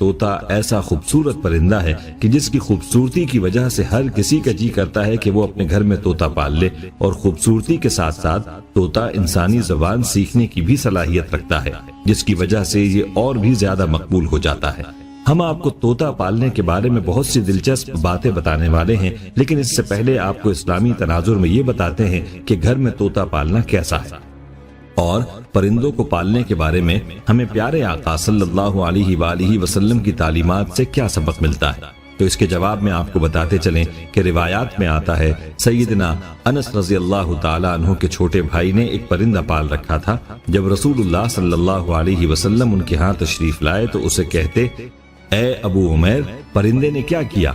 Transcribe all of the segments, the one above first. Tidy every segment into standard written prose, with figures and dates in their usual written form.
طوطا ایسا خوبصورت پرندہ ہے کہ جس کی خوبصورتی کی وجہ سے ہر کسی کا جی کرتا ہے کہ وہ اپنے گھر میں طوطا پال لے، اور خوبصورتی کے ساتھ ساتھ طوطا انسانی زبان سیکھنے کی بھی صلاحیت رکھتا ہے، جس کی وجہ سے یہ اور بھی زیادہ مقبول ہو جاتا ہے۔ ہم آپ کو طوطا پالنے کے بارے میں بہت سی دلچسپ باتیں بتانے والے ہیں، لیکن اس سے پہلے آپ کو اسلامی تناظر میں یہ بتاتے ہیں کہ گھر میں طوطا پالنا کیسا ہے، اور پرندوں کو پالنے کے بارے میں ہمیں پیارے آقا صلی اللہ علیہ وآلہ وسلم کی تعلیمات سے کیا سبق ملتا ہے۔ تو اس کے جواب میں آپ کو بتاتے چلیں کہ روایات میں آتا ہے سیدنا انس رضی اللہ تعالیٰ عنہ کے چھوٹے بھائی نے ایک پرندہ پال رکھا تھا۔ جب رسول اللہ صلی اللہ علیہ وسلم ان کے ہاں تشریف لائے تو اسے کہتے، اے ابو عمیر، پرندے نے کیا کیا؟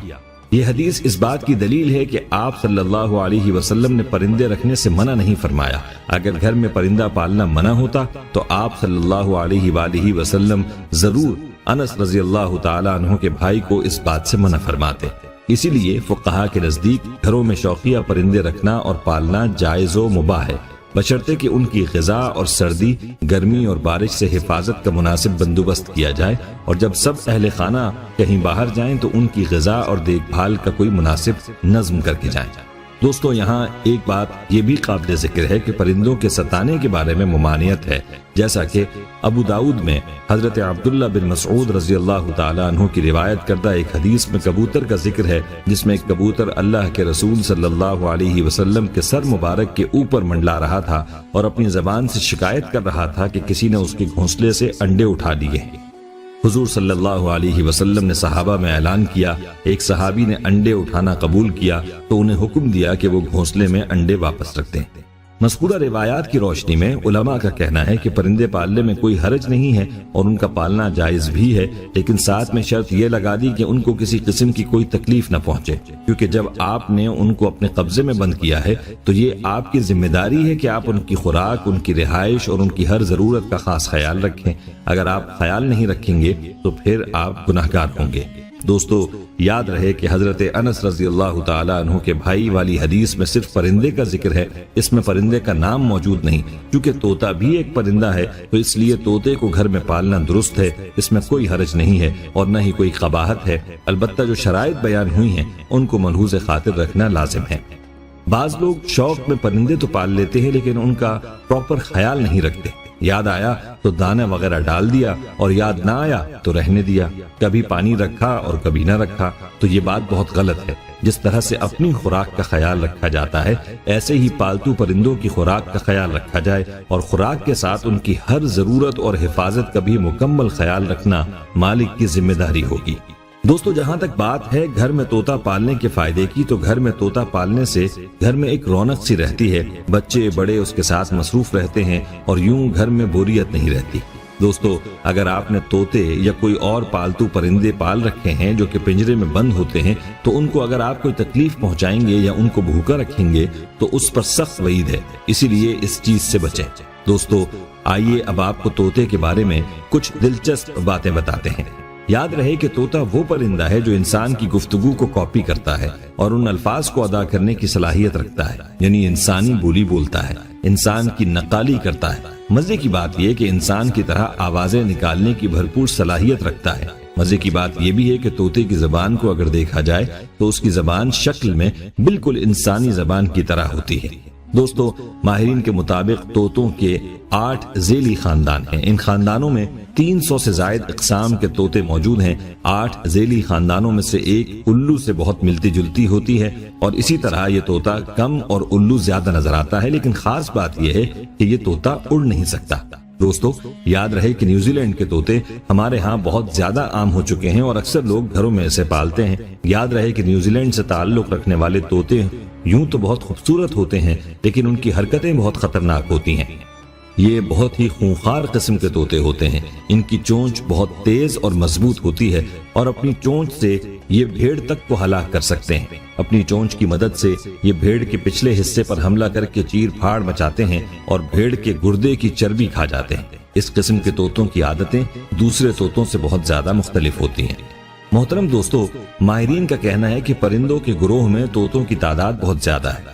یہ حدیث اس بات کی دلیل ہے کہ آپ صلی اللہ علیہ وسلم نے پرندے رکھنے سے منع نہیں فرمایا۔ اگر گھر میں پرندہ پالنا منع ہوتا تو آپ صلی اللہ علیہ وآلہ وسلم ضرور انس رضی اللہ تعالیٰ عنہ کے بھائی کو اس بات سے منع فرماتے۔ اسی لیے فقہا کے نزدیک گھروں میں شوقیہ پرندے رکھنا اور پالنا جائز و مباح ہے، بشرطے کہ ان کی غذا اور سردی، گرمی اور بارش سے حفاظت کا مناسب بندوبست کیا جائے، اور جب سب اہل خانہ کہیں باہر جائیں تو ان کی غذا اور دیکھ بھال کا کوئی مناسب نظم کر کے جائیں۔ دوستو، یہاں ایک بات یہ بھی قابل ذکر ہے کہ پرندوں کے ستانے کے بارے میں ممانعت ہے، جیسا کہ ابو داؤد میں حضرت عبداللہ بن مسعود رضی اللہ تعالیٰ عنہ کی روایت کردہ ایک حدیث میں کبوتر کا ذکر ہے، جس میں ایک کبوتر اللہ کے رسول صلی اللہ علیہ وسلم کے سر مبارک کے اوپر منڈلا رہا تھا اور اپنی زبان سے شکایت کر رہا تھا کہ کسی نے اس کے گھونسلے سے انڈے اٹھا لیے۔ حضور صلی اللہ علیہ وسلم نے صحابہ میں اعلان کیا، ایک صحابی نے انڈے اٹھانا قبول کیا تو انہیں حکم دیا کہ وہ گھونسلے میں انڈے واپس رکھ دیں۔ مذکورہ روایات کی روشنی میں علماء کا کہنا ہے کہ پرندے پالنے میں کوئی حرج نہیں ہے اور ان کا پالنا جائز بھی ہے، لیکن ساتھ میں شرط یہ لگا دی کہ ان کو کسی قسم کی کوئی تکلیف نہ پہنچے، کیونکہ جب آپ نے ان کو اپنے قبضے میں بند کیا ہے تو یہ آپ کی ذمہ داری ہے کہ آپ ان کی خوراک، ان کی رہائش اور ان کی ہر ضرورت کا خاص خیال رکھیں۔ اگر آپ خیال نہیں رکھیں گے تو پھر آپ گناہگار ہوں گے۔ دوستو، یاد رہے کہ حضرت انس رضی اللہ تعالیٰ عنہ کے بھائی والی حدیث میں صرف پرندے کا ذکر ہے، اس میں پرندے کا نام موجود نہیں۔ کیونکہ طوطا بھی ایک پرندہ ہے تو اس لیے طوطے کو گھر میں پالنا درست ہے، اس میں کوئی حرج نہیں ہے اور نہ ہی کوئی قباحت ہے، البتہ جو شرائط بیان ہوئی ہیں ان کو ملحوظ خاطر رکھنا لازم ہے۔ بعض لوگ شوق میں پرندے تو پال لیتے ہیں لیکن ان کا پراپر خیال نہیں رکھتے، یاد آیا تو دانا وغیرہ ڈال دیا اور یاد نہ آیا تو رہنے دیا، کبھی پانی رکھا اور کبھی نہ رکھا، تو یہ بات بہت غلط ہے۔ جس طرح سے اپنی خوراک کا خیال رکھا جاتا ہے، ایسے ہی پالتو پرندوں کی خوراک کا خیال رکھا جائے، اور خوراک کے ساتھ ان کی ہر ضرورت اور حفاظت کا بھی مکمل خیال رکھنا مالک کی ذمہ داری ہوگی۔ دوستو، جہاں تک بات ہے گھر میں طوطا پالنے کے فائدے کی، تو گھر میں طوطا پالنے سے گھر میں ایک رونق سی رہتی ہے، بچے بڑے اس کے ساتھ مصروف رہتے ہیں اور یوں گھر میں بوریت نہیں رہتی۔ دوستو، اگر آپ نے طوطے یا کوئی اور پالتو پرندے پال رکھے ہیں جو کہ پنجرے میں بند ہوتے ہیں، تو ان کو اگر آپ کوئی تکلیف پہنچائیں گے یا ان کو بھوکا رکھیں گے تو اس پر سخت وعید ہے، اسی لیے اس چیز سے بچیں۔ دوستو، آئیے اب آپ کو طوطے کے بارے میں کچھ دلچسپ باتیں بتاتے ہیں۔ یاد رہے کہ طوطا وہ پرندہ ہے جو انسان کی گفتگو کو کاپی کرتا ہے اور ان الفاظ کو ادا کرنے کی صلاحیت رکھتا ہے، یعنی انسانی بولی بولتا ہے، انسان کی نقالی کرتا ہے۔ مزے کی بات یہ کہ انسان کی طرح آوازیں نکالنے کی بھرپور صلاحیت رکھتا ہے۔ مزے کی بات یہ بھی ہے کہ طوطے کی زبان کو اگر دیکھا جائے تو اس کی زبان شکل میں بالکل انسانی زبان کی طرح ہوتی ہے۔ دوستو، ماہرین کے مطابق طوطوں کے 8 ذیلی خاندان ہیں۔ ان خاندانوں میں 300 سے زائد اقسام کے طوطے موجود ہیں۔ 8 ذیلی خاندانوں میں سے ایک الو سے بہت ملتی جلتی ہوتی ہے، اور اسی طرح یہ طوطا کم اور الو زیادہ نظر آتا ہے، لیکن خاص بات یہ ہے کہ یہ طوطا اڑ نہیں سکتا۔ دوستو، یاد رہے کہ نیوزی لینڈ کے طوطے ہمارے ہاں بہت زیادہ عام ہو چکے ہیں اور اکثر لوگ گھروں میں اسے پالتے ہیں۔ یاد رہے کہ نیوزی لینڈ سے تعلق رکھنے والے طوطے یوں تو بہت خوبصورت ہوتے ہیں، لیکن ان کی حرکتیں بہت خطرناک ہوتی ہیں۔ یہ بہت ہی خونخوار قسم کے طوطے ہوتے ہیں۔ ان کی چونچ بہت تیز اور مضبوط ہوتی ہے اور اپنی چونچ سے یہ بھیڑ تک کو ہلاک کر سکتے ہیں۔ اپنی چونچ کی مدد سے یہ بھیڑ کے پچھلے حصے پر حملہ کر کے چیر پھاڑ مچاتے ہیں اور بھیڑ کے گردے کی چربی کھا جاتے ہیں۔ اس قسم کے طوطوں کی عادتیں دوسرے طوطوں سے بہت زیادہ مختلف ہوتی ہیں۔ محترم دوستو، ماہرین کا کہنا ہے کہ پرندوں کے گروہ میں طوطوں کی تعداد بہت زیادہ ہے۔